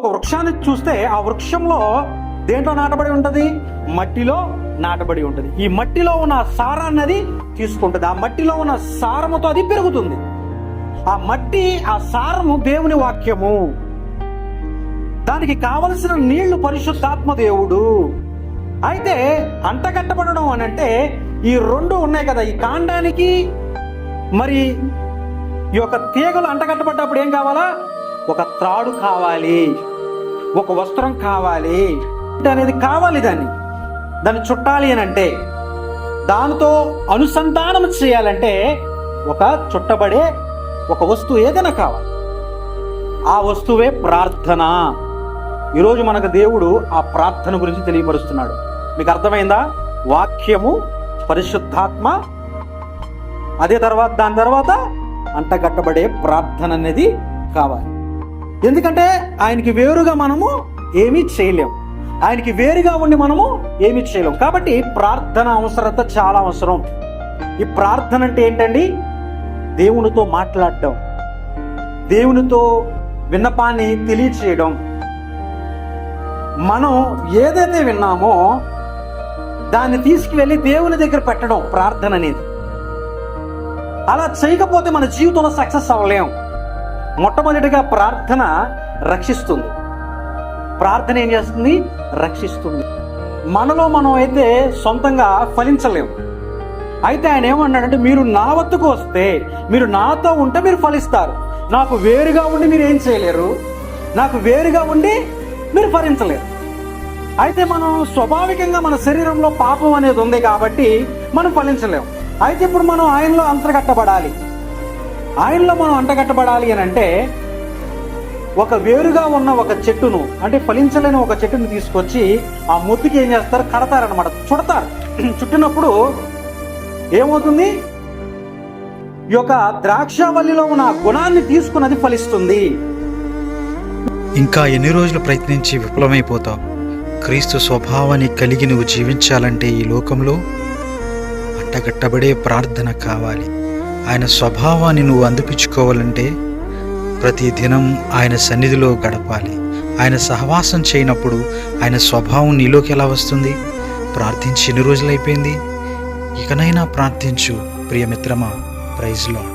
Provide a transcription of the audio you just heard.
ఒక వృక్షాన్ని చూస్తే ఆ వృక్షంలో దేంట్లో నాటబడి ఉంటుంది? మట్టిలో నాటబడి ఉంటుంది. ఈ మట్టిలో ఉన్న సారాన్ని అది తీసుకుంటుంది. ఆ మట్టిలో ఉన్న సారముతో అది పెరుగుతుంది. ఆ మట్టి, ఆ సారము దేవుని వాక్యము. దానికి కావలసిన నీళ్లు పరిశుద్ధాత్మ దేవుడు. అయితే అంటగట్టబడడం అని అంటే ఈ రెండు ఉన్నాయి కదా, ఈ కాండానికి మరి ఈ యొక్క తీగలు అంటగట్టబడ్డప్పుడు ఏం కావాలా? ఒక త్రాడు కావాలి, ఒక వస్త్రం కావాలి అనేది కావాలి. దాన్ని చుట్టాలి అని అంటే, దానితో అనుసంధానం చేయాలంటే ఒక చుట్టబడే ఒక వస్తువు ఏదైనా కావాలి. ఆ వస్తువే ప్రార్థన. ఈరోజు మనకు దేవుడు ఆ ప్రార్థన గురించి తెలియపరుస్తున్నాడు. మీకు అర్థమైందా? వాక్యము, పరిశుద్ధాత్మ, అదే దాని తర్వాత అంటగట్టబడే ప్రార్థన అనేది కావాలి. ఎందుకంటే ఆయనకి వేరుగా మనము ఏమీ చేయలేము. ఆయనకి వేరుగా ఉండి మనము ఏమీ చేయలేము. కాబట్టి ప్రార్థన అవసరత చాలా అవసరం. ఈ ప్రార్థన అంటే ఏంటండి? దేవునితో మాట్లాడడం, దేవునితో విన్నపాన్ని తెలియచేయడం. మనం ఏదైతే విన్నామో దాన్ని తీసుకువెళ్ళి దేవుని దగ్గర పెట్టడం ప్రార్థన అనేది. అలా చేయకపోతే మన జీవితంలో సక్సెస్ అవ్వలేం. మొట్టమొదటిగా ప్రార్థన రక్షిస్తుంది. ప్రార్థన ఏం చేస్తుంది? రక్షిస్తుంది. మనలో మనం అయితే సొంతంగా ఫలించలేము. అయితే ఆయన ఏమన్నాడంటే, మీరు నా వద్దకు వస్తే, మీరు నాతో ఉంటే మీరు ఫలిస్తారు. నాకు వేరుగా ఉండి మీరు ఏం చేయలేరు, నాకు వేరుగా ఉండి మీరు ఫలించలేరు. అయితే మనం స్వాభావికంగా మన శరీరంలో పాపం అనేది ఉంది కాబట్టి మనం ఫలించలేము. అయితే ఇప్పుడు మనం ఆయనలో అంతర్గట్టబడాలి. ఆయనలో మనం అంటగట్టబడాలి అని అంటే ఒక వేరుగా ఉన్న ఒక చెట్టును, అంటే ఫలించలేని ఒక చెట్టును తీసుకొచ్చి ఆ ముద్దుకి ఏం చేస్తారు? కడతారనమాట, చుడతారు. చుట్టినప్పుడు ఏమవుతుంది? ఈ యొక్క ద్రాక్షావల్లిలో ఉన్న గుణాన్ని తీసుకున్నది ఫలిస్తుంది. ఇంకా ఎన్ని రోజులు ప్రయత్నించి విఫలమైపోతావు? క్రీస్తు స్వభావాన్ని కలిగి నువ్వు జీవించాలంటే ఈ లోకంలో అంటగట్టబడే ప్రార్థన కావాలి. ఆయన స్వభావాన్ని నువ్వు అందిపుచ్చుకోవాలంటే ప్రతి దినం ఆయన సన్నిధిలో గడపాలి. ఆయన సహవాసం చేయనప్పుడు ఆయన స్వభావం నీలోకి ఎలా వస్తుంది? ప్రార్థించి ఎన్ని రోజులైపోయింది? ఇకనైనా ప్రార్థించు ప్రియమిత్రమా. Praise lord.